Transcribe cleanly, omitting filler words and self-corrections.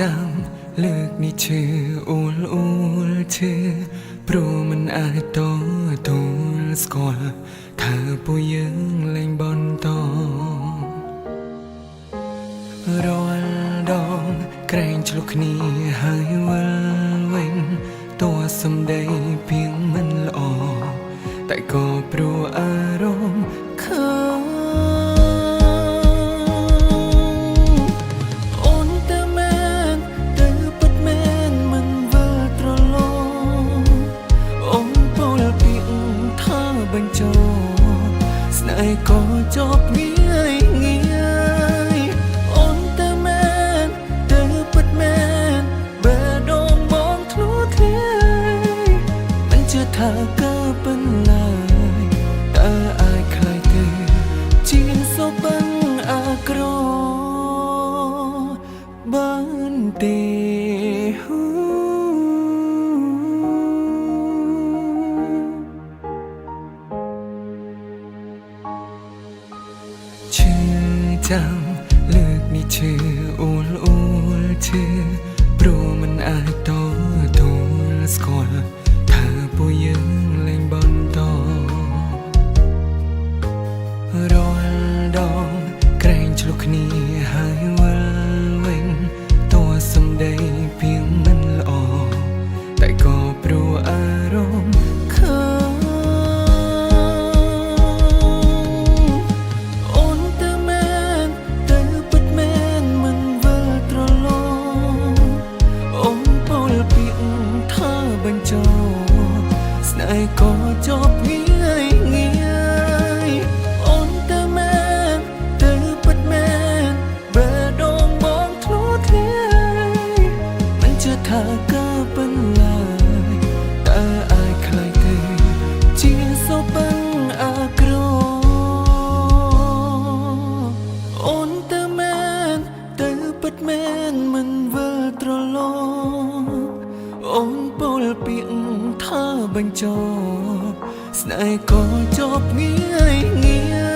ចាំលើកនេះឈឺអ៊ូលឈឺព្រោះមិនអាចទទួលស្គាល់ថាពួកយើងលែងបន្តរាល់ដងក្រែងឆ្លុះគ្នាហើយវិលវិញតួសម្ដីពីងមិនល្អតែក៏ព្រោះអារម្មណ៍ខឹងស្នេហ៍ក៏ចប់ងាយអូនតែមែនទៅពិតមែនបែរដងមកធ្លុះធ្លាយមិនជឿថាក៏ប៉ុណ្ណាតើអាចខ្លាយទៅជាសុបិនអាក្របានទេឈឺចាំលើកនេះឈឺអ៊ូលឈឺព្រោះមិនអាចទទួលស្គាល់ថាពួកយើងលែងបន្តរាល់ដងក្រែងឆ្លុះគ្នាហើយវិលវិញតួសម្ដីពីងមិនល្អតែក៏ព្រោះអារម្មណ៍ខឹងស្នេហ៍ក៏ចប់ងាយអូនតែមែនទៅពិតមែនបែរដងមកធ្លុះធ្លាយមិនជឿថាក៏ប៉ុណ្ណាតើអាចខ្លាយទៅជាសុបិនអាក្រអូនតែមែនទៅពិតមែនមិនវិលត្រឡប់អូនពោលពាក្យថាបញ្ចប់ស្នេហ៍ក៏ចប់ងាយ